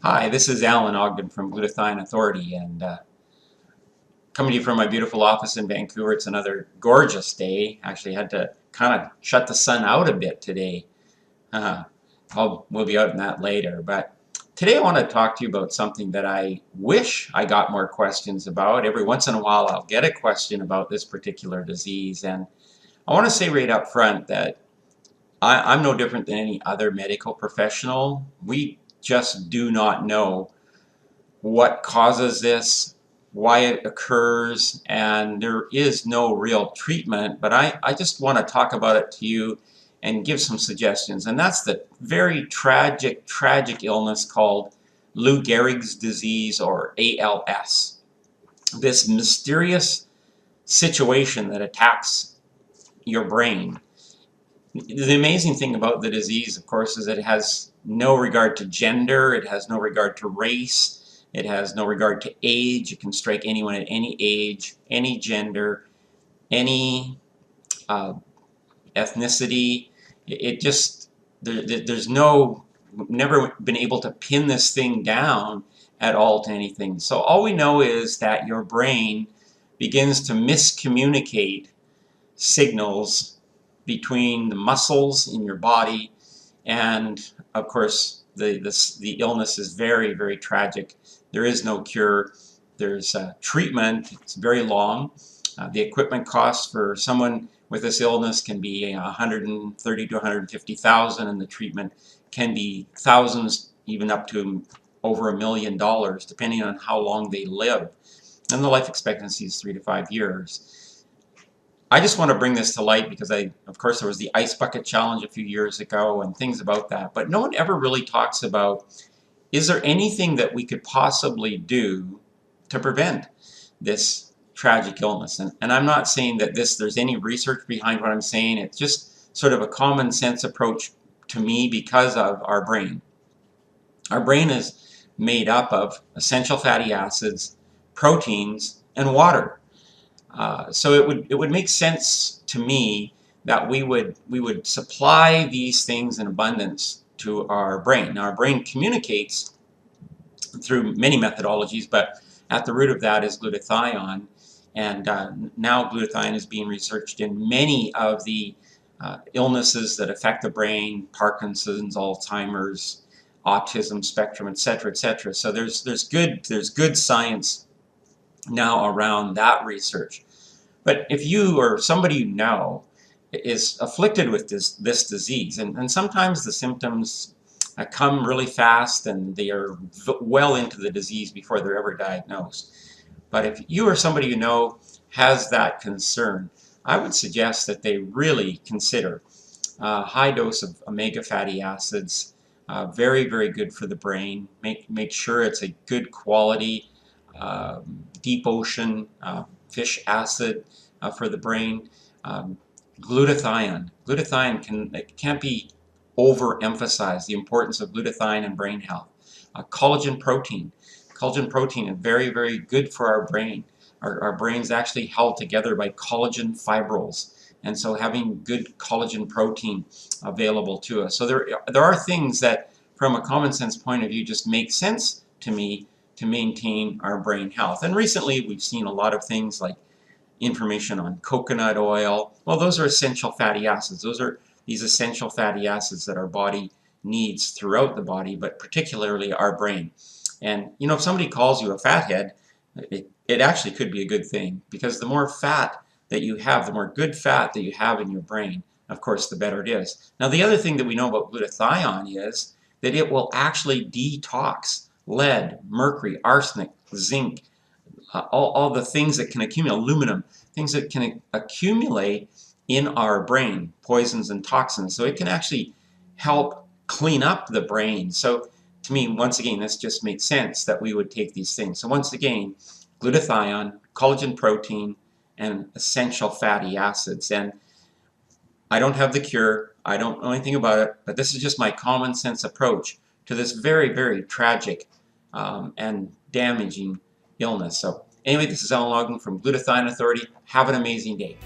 Hi, this is Alan Ogden from Glutathione Authority, and coming to you from my beautiful office in Vancouver. It's another gorgeous day. Actually, had to kind of shut the sun out a bit today. Uh, we'll be out in that later. But today I want to talk to you about something that I wish I got more questions about. Every once in a while I'll get a question about this particular disease, and I want to say right up front that I'm no different than any other medical professional. We just do not know what causes this, why it occurs, and there is no real treatment, but I just want to talk about it to you and give some suggestions. And that's the very tragic illness called Lou Gehrig's disease, or ALS. This mysterious situation that attacks your brain. The amazing thing about the disease, of course, is that it has no regard to gender, it has no regard to race, it has no regard to age. It can strike anyone at any age, any gender, any uh, ethnicity. It just, there's no, never been able to pin this thing down at all to anything. So all we know is that your brain begins to miscommunicate signals between the muscles in your body, and of course the illness is very, very tragic. There is no cure. There's treatment. It's very long. The equipment costs for someone with this illness can be 130 to 150,000, and the treatment can be thousands, even up to over $1 million, depending on how long they live. And the life expectancy is 3 to 5 years. I just want to bring this to light because of course, there was the ice bucket challenge a few years ago and things about that, but no one ever really talks about, is there anything that we could possibly do to prevent this tragic illness? And I'm not saying that there's any research behind what I'm saying. It's just sort of a common sense approach to me because of our brain. Our brain is made up of essential fatty acids, proteins, and water. So it would make sense to me that we would supply these things in abundance to our brain. Now, our brain communicates through many methodologies, but at the root of that is glutathione, and now glutathione is being researched in many of the illnesses that affect the brain: Parkinson's, Alzheimer's, autism spectrum, etc., etc. So there's good science now around that research. But if you or somebody you know is afflicted with this disease, and sometimes the symptoms come really fast and they are well into the disease before they're ever diagnosed. But if you or somebody you know has that concern, I would suggest that they really consider a high dose of omega fatty acids. Very, very good for the brain. Make sure it's a good quality deep ocean fish acid for the brain. Glutathione. It can't be overemphasized, the importance of glutathione in brain health. Collagen protein. Collagen protein is very, very good for our brain. Our brain's actually held together by collagen fibrils, and so having good collagen protein available to us. So there are things that, from a common sense point of view, just make sense to me to maintain our brain health. And recently we've seen a lot of things like information on coconut oil. Well, those are essential fatty acids. Those are these essential fatty acids that our body needs throughout the body, but particularly our brain. And you know, if somebody calls you a fathead, it actually could be a good thing, because the more fat that you have, the more good fat that you have in your brain, of course, the better it is. Now, the other thing that we know about glutathione is that it will actually detox lead, mercury, arsenic, zinc, all the things that can accumulate, aluminum, things that can accumulate in our brain, poisons and toxins. So it can actually help clean up the brain. So to me, once again, this just makes sense that we would take these things. So once again, glutathione, collagen protein, and essential fatty acids. And I don't have the cure. I don't know anything about it, but this is just my common sense approach to this very, very tragic and damaging illness. So anyway, this is Alan Ogden from Glutathione Authority. Have an amazing day.